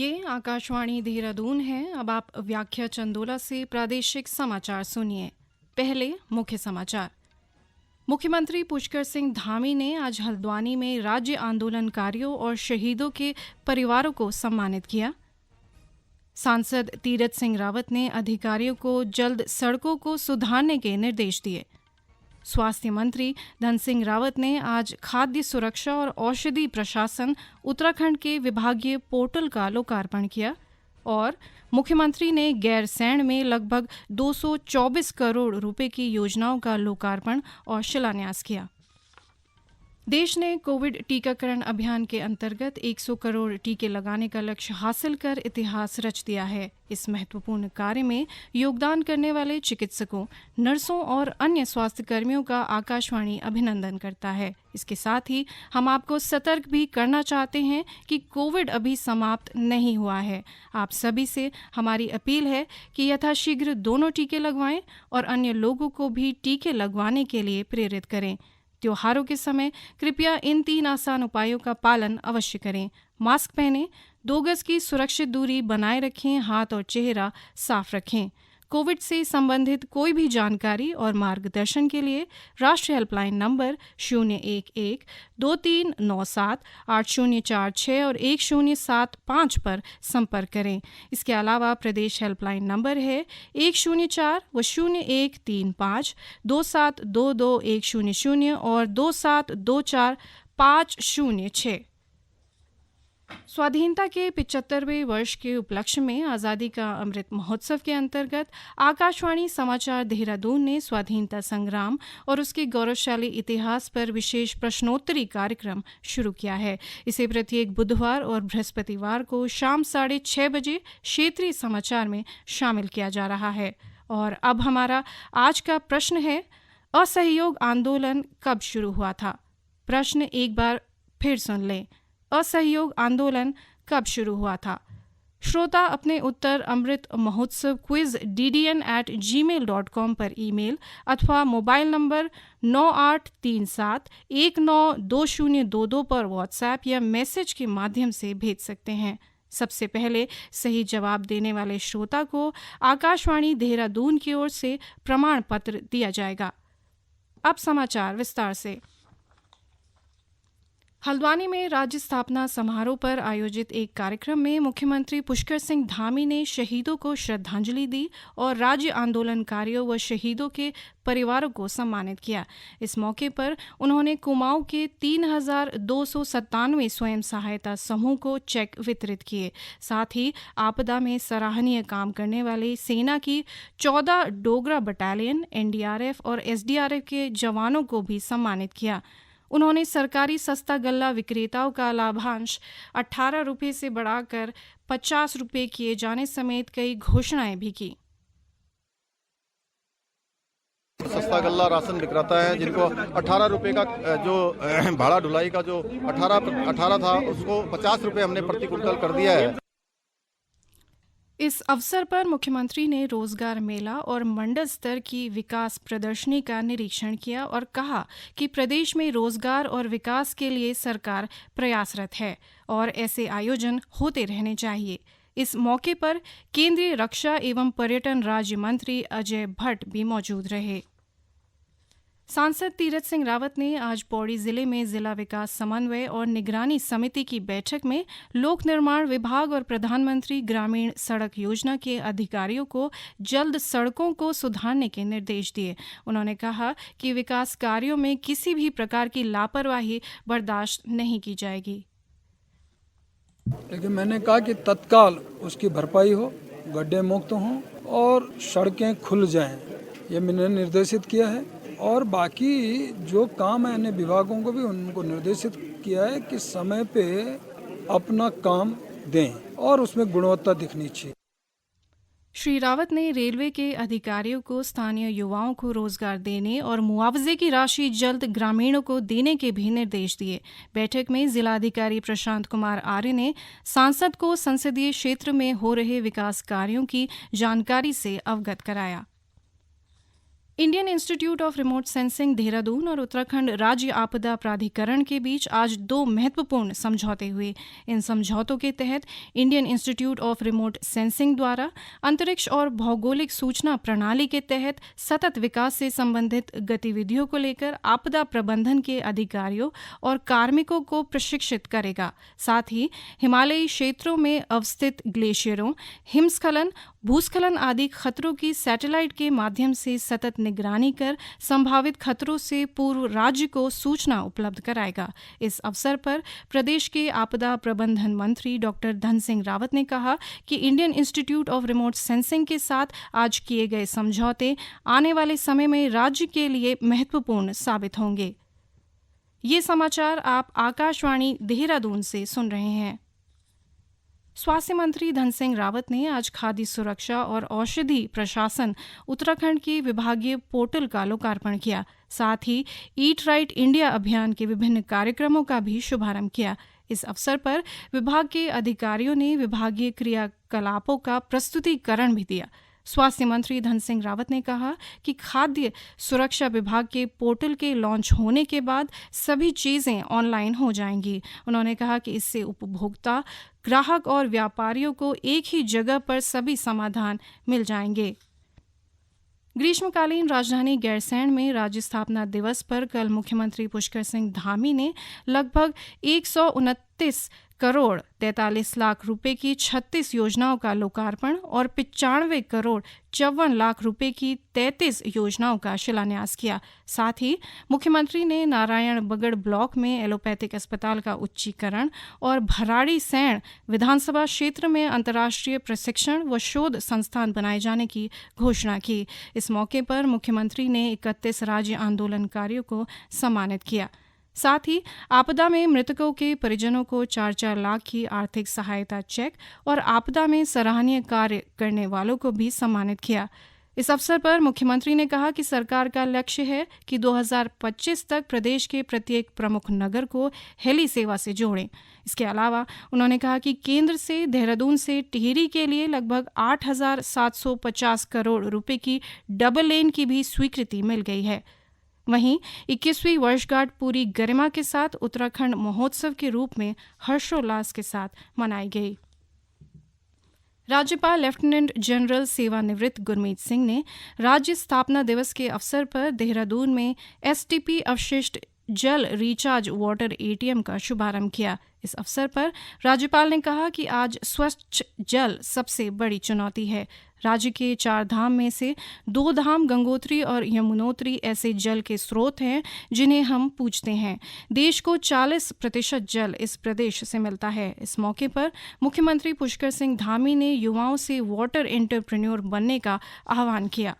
ये आकाशवाणी देहरादून है। अब आप व्याख्या चंदोला से प्रादेशिक समाचार सुनिए। पहले मुख्य समाचार। मुख्यमंत्री पुष्कर सिंह धामी ने आज हल्द्वानी में राज्य आंदोलनकारियों और शहीदों के परिवारों को सम्मानित किया। सांसद तीरथ सिंह रावत ने अधिकारियों को जल्द सड़कों को सुधारने के निर्देश दिए। स्वास्थ्य मंत्री धन सिंह रावत ने आज खाद्य सुरक्षा और औषधि प्रशासन उत्तराखंड के विभागीय पोर्टल का लोकार्पण किया और मुख्यमंत्री ने गैरसैंण में लगभग 224 करोड़ रुपए की योजनाओं का लोकार्पण और शिलान्यास किया। देश ने कोविड टीकाकरण अभियान के अंतर्गत 100 करोड़ टीके लगाने का लक्ष्य हासिल कर इतिहास रच दिया है। इस महत्वपूर्ण कार्य में योगदान करने वाले चिकित्सकों, नर्सों और अन्य स्वास्थ्य कर्मियों का आकाशवाणी अभिनंदन करता है। इसके साथ ही हम आपको सतर्क भी करना चाहते हैं कि कोविड अभी समाप्त नहीं हुआ है। आप सभी से हमारी अपील है कि यथाशीघ्र दोनों टीके लगवाएं और अन्य लोगों को भी टीके लगवाने के लिए प्रेरित करें। त्योहारों के समय कृपया इन 3 आसान उपायों का पालन अवश्य करें। मास्क पहनें, 2 गज की सुरक्षित दूरी बनाए रखें, हाथ और चेहरा साफ रखें। कोविड से संबंधित कोई भी जानकारी और मार्गदर्शन के लिए राष्ट्रीय हेल्पलाइन नंबर 011-2397-8046 और 1075 पर संपर्क करें। इसके अलावा प्रदेश हेल्पलाइन नंबर है 104-0135 2722-100 और 2724-506। स्वाधीनता के 75वें वर्ष के उपलक्ष्य में आज़ादी का अमृत महोत्सव के अंतर्गत आकाशवाणी समाचार देहरादून ने स्वाधीनता संग्राम और उसके गौरवशाली इतिहास पर विशेष प्रश्नोत्तरी कार्यक्रम शुरू किया है। इसे प्रत्येक बुधवार और बृहस्पतिवार को शाम 6:30 बजे क्षेत्रीय समाचार में शामिल किया जा रहा है। और अब हमारा आज का प्रश्न है, असहयोग आंदोलन कब शुरू हुआ था? प्रश्न एक बार फिर सुन लें। असहयोग आंदोलन कब शुरू हुआ था? श्रोता अपने उत्तर अमृत महोत्सव क्विज ddn@gmail.com पर ईमेल अथवा मोबाइल नंबर 9837192022 पर व्हाट्सएप या मैसेज के माध्यम से भेज सकते हैं। सबसे पहले सही जवाब देने वाले श्रोता को आकाशवाणी देहरादून की ओर से प्रमाण पत्र दिया जाएगा। अब समाचार विस्तार से। हल्द्वानी में राज्य स्थापना समारोह पर आयोजित एक कार्यक्रम में मुख्यमंत्री पुष्कर सिंह धामी ने शहीदों को श्रद्धांजलि दी और राज्य आंदोलनकारियों व शहीदों के परिवारों को सम्मानित किया। इस मौके पर उन्होंने कुमाऊं के 3297 स्वयं सहायता समूह को चेक वितरित किए। साथ ही आपदा में सराहनीय काम करने वाले सेना की 14 डोगरा बटालियन, NDRF और SDRF के जवानों को भी सम्मानित किया। उन्होंने सरकारी सस्ता गल्ला विक्रेताओं का लाभांश 18 रुपये से बढ़ाकर 50 रुपये किए जाने समेत कई घोषणाएं भी की। सस्ता गल्ला राशन विक्रेता है जिनको 18 रुपये का जो भाड़ा ढुलाई का जो 18 था उसको 50 रुपये हमने प्रति कुंटल कर दिया है। इस अवसर पर मुख्यमंत्री ने रोजगार मेला और मंडल स्तर की विकास प्रदर्शनी का निरीक्षण किया और कहा कि प्रदेश में रोजगार और विकास के लिए सरकार प्रयासरत है और ऐसे आयोजन होते रहने चाहिए। इस मौके पर केंद्रीय रक्षा एवं पर्यटन राज्य मंत्री अजय भट्ट भी मौजूद रहे। सांसद तीरथ सिंह रावत ने आज पौड़ी जिले में जिला विकास समन्वय और निगरानी समिति की बैठक में लोक निर्माण विभाग और प्रधानमंत्री ग्रामीण सड़क योजना के अधिकारियों को जल्द सड़कों को सुधारने के निर्देश दिए। उन्होंने कहा कि विकास कार्यों में किसी भी प्रकार की लापरवाही बर्दाश्त नहीं की जाएगी। लेकिन मैंने कहा कि तत्काल उसकी भरपाई हो, गड्ढे मुक्त हों और सड़कें खुल जाएं, ये मैंने निर्देशित किया है। और बाकी जो काम है अन्य विभागों को भी उनको निर्देशित किया है कि समय पे अपना काम दें और उसमें गुणवत्ता दिखनी चाहिए। श्री रावत ने रेलवे के अधिकारियों को स्थानीय युवाओं को रोजगार देने और मुआवजे की राशि जल्द ग्रामीणों को देने के भी निर्देश दिए। बैठक में जिलाधिकारी प्रशांत कुमार आर्य ने सांसद को संसदीय क्षेत्र में हो रहे विकास कार्यों की जानकारी से अवगत कराया। Indian institute of remote sensing Dehradun और उत्तराखंड राज्य आपदा प्राधिकरण के बीच आज 2 महत्वपूर्ण समझौते हुए। इन समझौतों के तहत Indian institute of remote sensing द्वारा अंतरिक्ष और भौगोलिक सूचना प्रणाली के तहत सतत विकास से संबंधित गतिविधियों को लेकर आपदा प्रबंधन के अधिकारियों और कार्मिकों को प्रशिक्षित करेगा। साथ ही हिमालयी क्षेत्रों में अवस्थित ग्लेशियरों, हिमस्खलन, भूस्खलन आदि खतरों की सैटेलाइट के माध्यम से सतत निगरानी कर संभावित खतरों से पूर्व राज्य को सूचना उपलब्ध कराएगा। इस अवसर पर प्रदेश के आपदा प्रबंधन मंत्री डॉक्टर धन सिंह रावत ने कहा कि Indian institute of remote sensing के साथ आज किए गए समझौते आने वाले समय में राज्य के लिए महत्वपूर्ण साबित होंगे। ये समाचार आप आकाशवाणी देहरादून से सुन रहे हैं। स्वास्थ्य मंत्री धन सिंह रावत ने आज खाद्य सुरक्षा और औषधि प्रशासन उत्तराखंड के विभागीय पोर्टल का लोकार्पण किया। साथ ही ईट राइट इंडिया अभियान के विभिन्न कार्यक्रमों का भी शुभारंभ किया। इस अवसर पर विभाग के अधिकारियों ने विभागीय क्रियाकलापों का प्रस्तुतिकरण भी दिया। स्वास्थ्य मंत्री धन सिंह रावत ने कहा कि खाद्य सुरक्षा विभाग के पोर्टल के लॉन्च होने के बाद सभी चीज़ें ऑनलाइन हो जाएंगी। उन्होंने कहा कि इससे उपभोक्ता, ग्राहक और व्यापारियों को एक ही जगह पर सभी समाधान मिल जाएंगे। ग्रीष्मकालीन राजधानी गैरसैंण में राज्य स्थापना दिवस पर कल मुख्यमंत्री पुष्कर सिंह धामी ने लगभग 129 करोड़ 43 लाख रुपए की 36 योजनाओं का लोकार्पण और 95 करोड़ 54 लाख रुपए की 33 योजनाओं का शिलान्यास किया। साथ ही मुख्यमंत्री ने नारायण बगड़ ब्लॉक में एलोपैथिक अस्पताल का उच्चीकरण और भराड़ी सैण विधानसभा क्षेत्र में अंतर्राष्ट्रीय प्रशिक्षण व शोध संस्थान बनाए जाने की घोषणा की। इस मौके पर मुख्यमंत्री ने 31 राज्य आंदोलनकारियों को सम्मानित किया। साथ ही आपदा में मृतकों के परिजनों को 4-4 लाख की आर्थिक सहायता चेक और आपदा में सराहनीय कार्य करने वालों को भी सम्मानित किया। इस अवसर पर मुख्यमंत्री ने कहा कि सरकार का लक्ष्य है कि 2025 तक प्रदेश के प्रत्येक प्रमुख नगर को हेली सेवा से जोड़ें। इसके अलावा उन्होंने कहा कि केंद्र से देहरादून से टिहरी के लिए लगभग 8,750 करोड़ रुपए की डबल लेन की भी स्वीकृति मिल गई है। वहीं 21वीं वर्षगांठ पूरी गरिमा के साथ उत्तराखंड महोत्सव के रूप में हर्षोल्लास के साथ मनाई गई। राज्यपाल लेफ्टिनेंट जनरल सेवानिवृत्त गुरमीत सिंह ने राज्य स्थापना दिवस के अवसर पर देहरादून में एसटीपी अवशिष्ट जल रिचार्ज वाटर एटीएम का शुभारंभ किया। इस अवसर पर राज्यपाल ने कहा कि आज स्वच्छ जल सबसे बड़ी चुनौती है। राज्य के 4 धाम में से 2 धाम गंगोत्री और यमुनोत्री ऐसे जल के स्रोत हैं जिन्हें हम पूजते हैं। देश को 40% जल इस प्रदेश से मिलता है। इस मौके पर मुख्यमंत्री पुष्कर सिंह धामी ने युवाओं से वाटर एंटरप्रेन्योर बनने का आह्वान किया।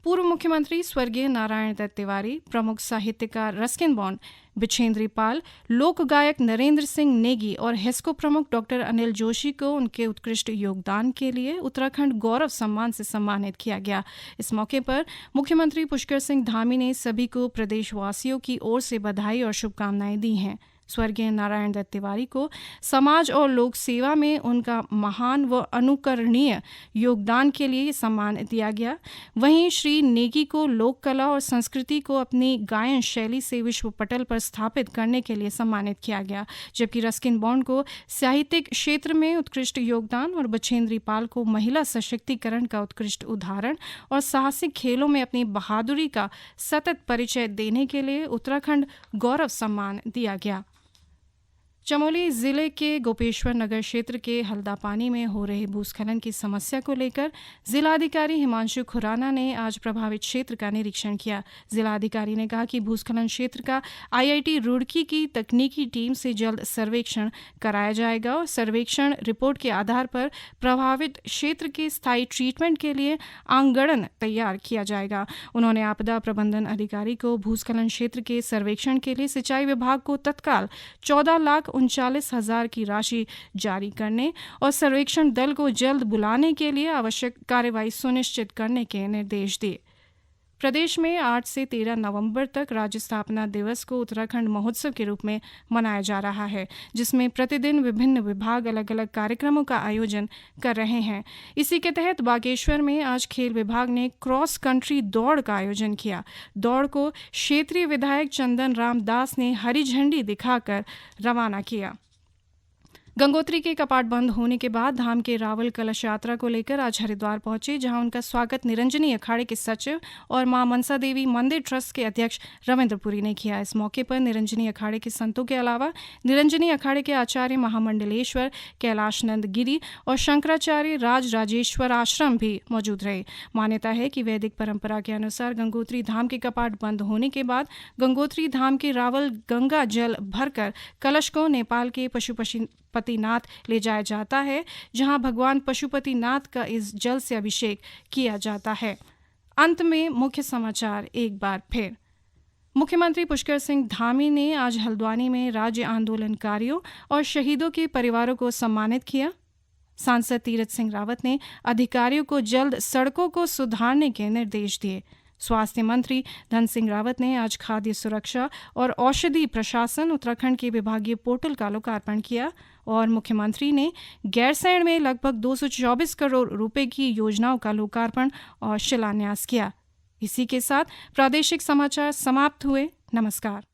पूर्व मुख्यमंत्री स्वर्गीय नारायण दत्त तिवारी, प्रमुख साहित्यकार रस्किन बॉन्ड बिछेंद्री पाल, लोक गायक नरेंद्र सिंह नेगी और हेस्को प्रमुख डॉक्टर अनिल जोशी को उनके उत्कृष्ट योगदान के लिए उत्तराखंड गौरव सम्मान से सम्मानित किया गया। इस मौके पर मुख्यमंत्री पुष्कर सिंह धामी ने सभी को प्रदेशवासियों की ओर से बधाई और शुभकामनाएं दी हैं। स्वर्गीय नारायण दत्त तिवारी को समाज और लोक सेवा में उनका महान व अनुकरणीय योगदान के लिए सम्मान दिया गया। वहीं श्री नेगी को लोक कला और संस्कृति को अपनी गायन शैली से विश्व पटल पर स्थापित करने के लिए सम्मानित किया गया, जबकि रस्किन बॉन्ड को साहित्यिक क्षेत्र में उत्कृष्ट योगदान और बछेंद्री पाल को महिला सशक्तिकरण का उत्कृष्ट उदाहरण और साहसिक खेलों में अपनी बहादुरी का सतत परिचय देने के लिए उत्तराखंड गौरव सम्मान दिया गया। चमोली जिले के गोपेश्वर नगर क्षेत्र के हल्दापानी में हो रहे भूस्खलन की समस्या को लेकर जिलाधिकारी हिमांशु खुराना ने आज प्रभावित क्षेत्र का निरीक्षण किया। जिलाधिकारी ने कहा कि भूस्खलन क्षेत्र का आईआईटी रुड़की की तकनीकी टीम से जल्द सर्वेक्षण कराया जाएगा और सर्वेक्षण रिपोर्ट के आधार पर प्रभावित क्षेत्र के स्थायी ट्रीटमेंट के लिए आंगणन तैयार किया जाएगा। उन्होंने आपदा प्रबंधन अधिकारी को भूस्खलन क्षेत्र के सर्वेक्षण के लिए सिंचाई विभाग को तत्काल 14,39,000 की राशि जारी करने और सर्वेक्षण दल को जल्द बुलाने के लिए आवश्यक कार्रवाई सुनिश्चित करने के निर्देश दिए। प्रदेश में 8 से 13 नवंबर तक राज्य स्थापना दिवस को उत्तराखंड महोत्सव के रूप में मनाया जा रहा है, जिसमें प्रतिदिन विभिन्न विभाग अलग अलग कार्यक्रमों का आयोजन कर रहे हैं। इसी के तहत बागेश्वर में आज खेल विभाग ने क्रॉस कंट्री दौड़ का आयोजन किया। दौड़ को क्षेत्रीय विधायक चंदन राम दास ने हरी झंडी दिखाकर रवाना किया। गंगोत्री के कपाट बंद होने के बाद धाम के रावल कलश यात्रा को लेकर आज हरिद्वार पहुंचे, जहां उनका स्वागत निरंजनी अखाड़े के सचिव और मां मनसा देवी मंदिर ट्रस्ट के अध्यक्ष रविंद्र पुरी ने किया। इस मौके पर निरंजनी अखाड़े के संतों के अलावा निरंजनी अखाड़े के आचार्य महामंडलेश्वर कैलाश नंद गिरी और शंकराचार्य राजराजेश्वर आश्रम भी मौजूद रहे। मान्यता है कि वैदिक परंपरा के अनुसार गंगोत्री धाम के कपाट बंद होने के बाद गंगोत्री धाम के रावल गंगा जल भरकर कलश को नेपाल के पशुपतिनाथ ले जाया जाता है, जहां भगवान पशुपतिनाथ का इस जल से अभिषेक किया जाता है। अंत में मुख्य समाचार एक बार फिर। मुख्यमंत्री पुष्कर सिंह धामी ने आज हल्द्वानी में राज्य आंदोलनकारियों और शहीदों के परिवारों को सम्मानित किया। सांसद तीरथ सिंह रावत ने अधिकारियों को जल्द सड़कों को सुधारने के निर्देश दिए। स्वास्थ्य मंत्री धन सिंह रावत ने आज खाद्य सुरक्षा और औषधि प्रशासन उत्तराखंड के विभागीय पोर्टल का लोकार्पण किया और मुख्यमंत्री ने गैरसैंण में लगभग 224 करोड़ रुपए की योजनाओं का लोकार्पण और शिलान्यास किया। इसी के साथ प्रादेशिक समाचार समाप्त हुए। नमस्कार।